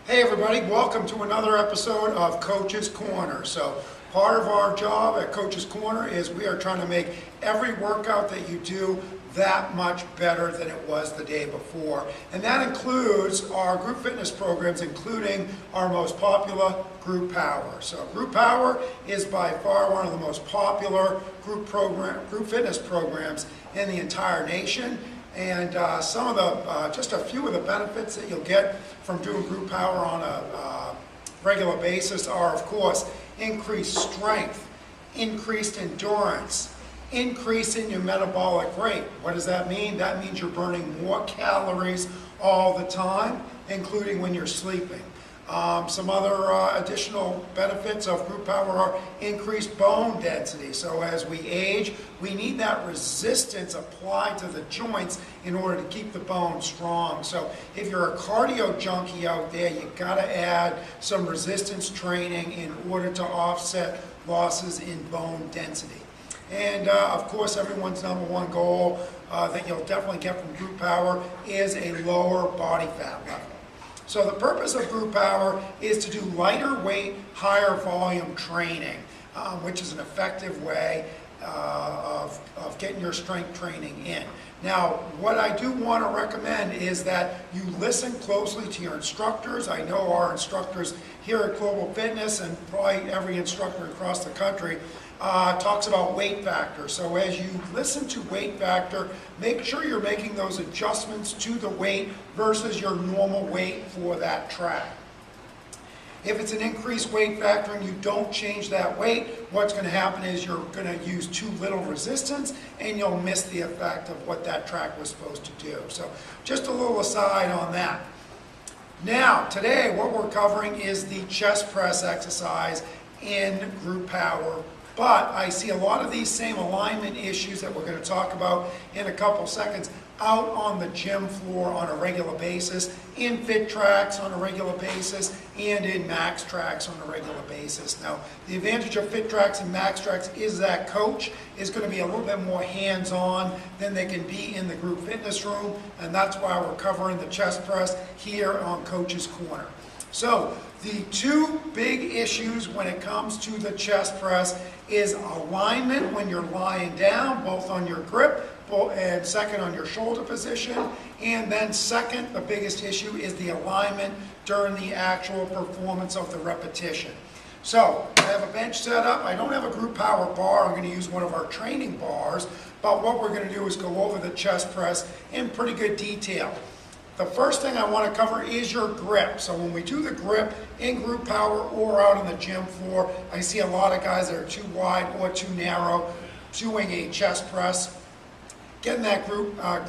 Hey everybody, welcome to another episode of Coach's Corner. So part of our job at Coach's Corner is we are trying to make every workout that you do that much better than it was the day before. And that includes our group fitness programs, including our most popular Group Power. So Group Power is by far one of the most popular group fitness programs in the entire nation. And just a few of the benefits that you'll get from doing Group Power on a regular basis are, of course, increased strength, increased endurance, increase in your metabolic rate. What does that mean? That means you're burning more calories all the time, including when you're sleeping. Some other additional benefits of Group Power are increased bone density. So as we age, we need that resistance applied to the joints in order to keep the bone strong. So if you're a cardio junkie out there, you've got to add some resistance training in order to offset losses in bone density. And of course, everyone's number one goal that you'll definitely get from Group Power is a lower body fat level. So the purpose of Group Power is to do lighter weight, higher volume training, which is an effective way of getting your strength training in. Now, what I do want to recommend is that you listen closely to your instructors. I know our instructors here at Global Fitness and probably every instructor across the country talks about weight factor. So as you listen to weight factor, make sure you're making those adjustments to the weight versus your normal weight for that track. If it's an increased weight factor and you don't change that weight, what's going to happen is you're going to use too little resistance and you'll miss the effect of what that track was supposed to do. So just a little aside on that. Now, today what we're covering is the chest press exercise in Group Power. But I see a lot of these same alignment issues that we're going to talk about in a couple seconds out on the gym floor on a regular basis, in FitTrax on a regular basis, and in MaxTrax on a regular basis. Now, the advantage of FitTrax and MaxTrax is that coach is going to be a little bit more hands-on than they can be in the group fitness room, and that's why we're covering the chest press here on Coach's Corner. So, the two big issues when it comes to the chest press is alignment when you're lying down, both on your grip and second on your shoulder position. And then second, the biggest issue is the alignment during the actual performance of the repetition. So I have a bench set up. I don't have a Group Power bar. I'm going to use one of our training bars. But what we're going to do is go over the chest press in pretty good detail. The first thing I want to cover is your grip. So when we do the grip in Group Power or out on the gym floor, I see a lot of guys that are too wide or too narrow doing a chest press. Getting that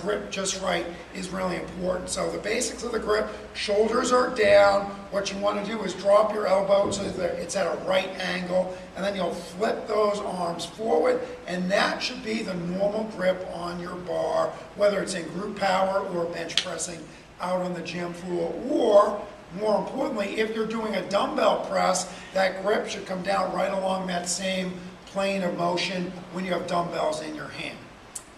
grip just right is really important. So the basics of the grip, shoulders are down. What you want to do is drop your elbow so that it's at a right angle, and then you'll flip those arms forward, and that should be the normal grip on your bar, whether it's in Group Power or bench pressing out on the gym floor, or more importantly, if you're doing a dumbbell press, that grip should come down right along that same plane of motion when you have dumbbells in your hand.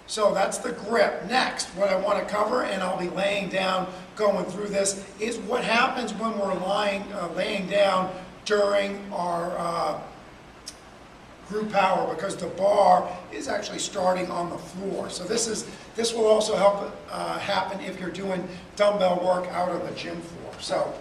So that's the grip. Next, what I want to cover, and I'll be laying down going through this, is what happens when we're laying down during our Group Power, because the bar is actually starting on the floor. So this will also help happen if you're doing dumbbell work out on the gym floor. So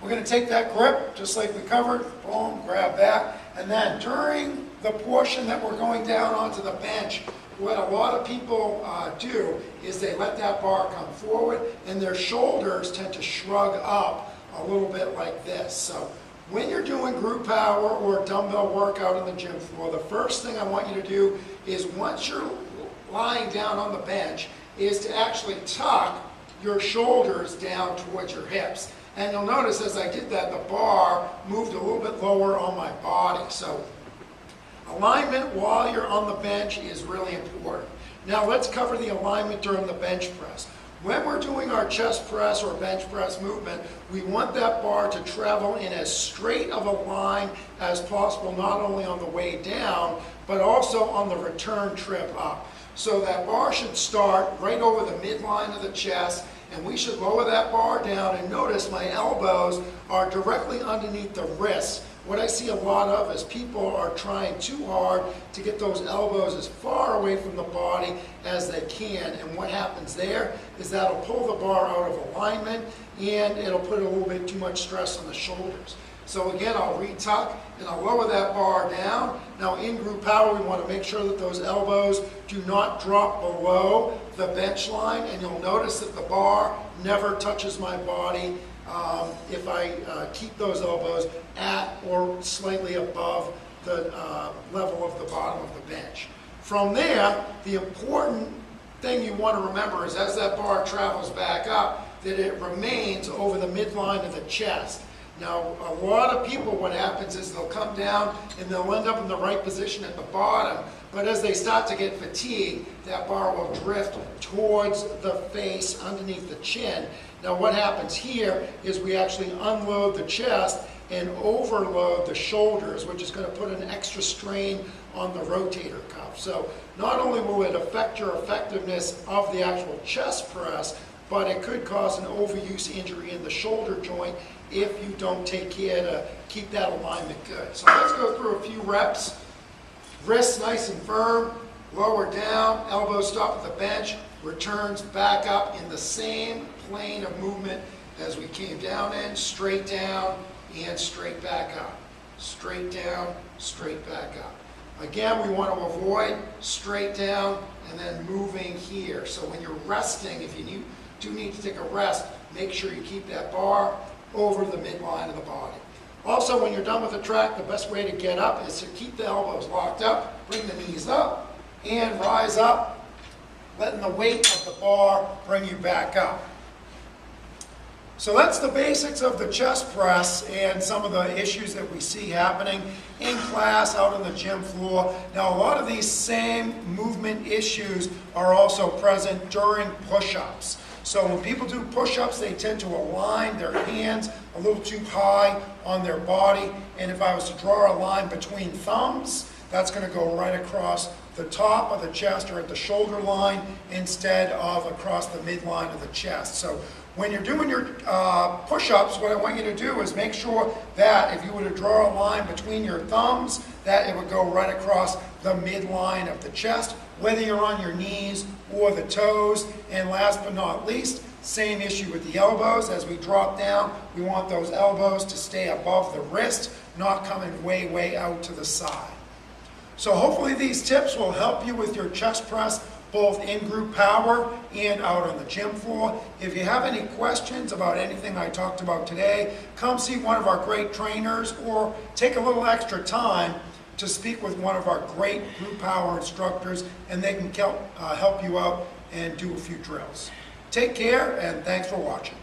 we're going to take that grip, just like we covered, boom, grab that, and then during the portion that we're going down onto the bench, what a lot of people do is they let that bar come forward and their shoulders tend to shrug up a little bit like this. So when you're doing Group Power or dumbbell workout on the gym floor, the first thing I want you to do is, once you're lying down on the bench, is to actually tuck your shoulders down towards your hips. And you'll notice as I did that, the bar moved a little bit lower on my body. So alignment while you're on the bench is really important. Now let's cover the alignment during the bench press. When we're doing our chest press or bench press movement, we want that bar to travel in as straight of a line as possible, not only on the way down, but also on the return trip up. So that bar should start right over the midline of the chest And we should lower that bar down, and notice my elbows are directly underneath the wrists. What I see a lot of is people are trying too hard to get those elbows as far away from the body as they can. And what happens there is that'll pull the bar out of alignment, and it'll put a little bit too much stress on the shoulders. So again, I'll retuck and I'll lower that bar down. Now in group power, we want to make sure that those elbows do not drop below the bench line, and you'll notice that the bar never touches my body if I keep those elbows at or slightly above the level of the bottom of the bench. From there, the important thing you want to remember is as that bar travels back up, that it remains over the midline of the chest. Now, a lot of people, what happens is they'll come down and they'll end up in the right position at the bottom, but as they start to get fatigued, that bar will drift towards the face underneath the chin. Now, what happens here is we actually unload the chest and overload the shoulders, which is going to put an extra strain on the rotator cuff. So not only will it affect your effectiveness of the actual chest press, but it could cause an overuse injury in the shoulder joint if you don't take care to keep that alignment good. So let's go through a few reps. Wrists nice and firm, lower down, elbows stop at the bench, returns back up in the same plane of movement as we came down in, straight down and straight back up. Straight down, straight back up. Again, we want to avoid straight down and then moving here. So when you're resting, if you do need to take a rest, make sure you keep that bar over the midline of the body. Also, when you're done with the track, the best way to get up is to keep the elbows locked up, bring the knees up, and rise up, letting the weight of the bar bring you back up. So that's the basics of the chest press and some of the issues that we see happening in class, out on the gym floor. Now, a lot of these same movement issues are also present during push-ups. So when people do push-ups, they tend to align their hands a little too high on their body. And if I was to draw a line between thumbs, that's going to go right across the top of the chest or at the shoulder line instead of across the midline of the chest. So when you're doing your push-ups, what I want you to do is make sure that if you were to draw a line between your thumbs, that it would go right across the midline of the chest, whether you're on your knees or the toes. And last but not least, same issue with the elbows. As we drop down, we want those elbows to stay above the wrist, not coming way, way out to the side. So hopefully these tips will help you with your chest press, both in group power and out on the gym floor. If you have any questions about anything I talked about today, come see one of our great trainers or take a little extra time to speak with one of our great group power instructors, and they can help you out and do a few drills. Take care, and thanks for watching.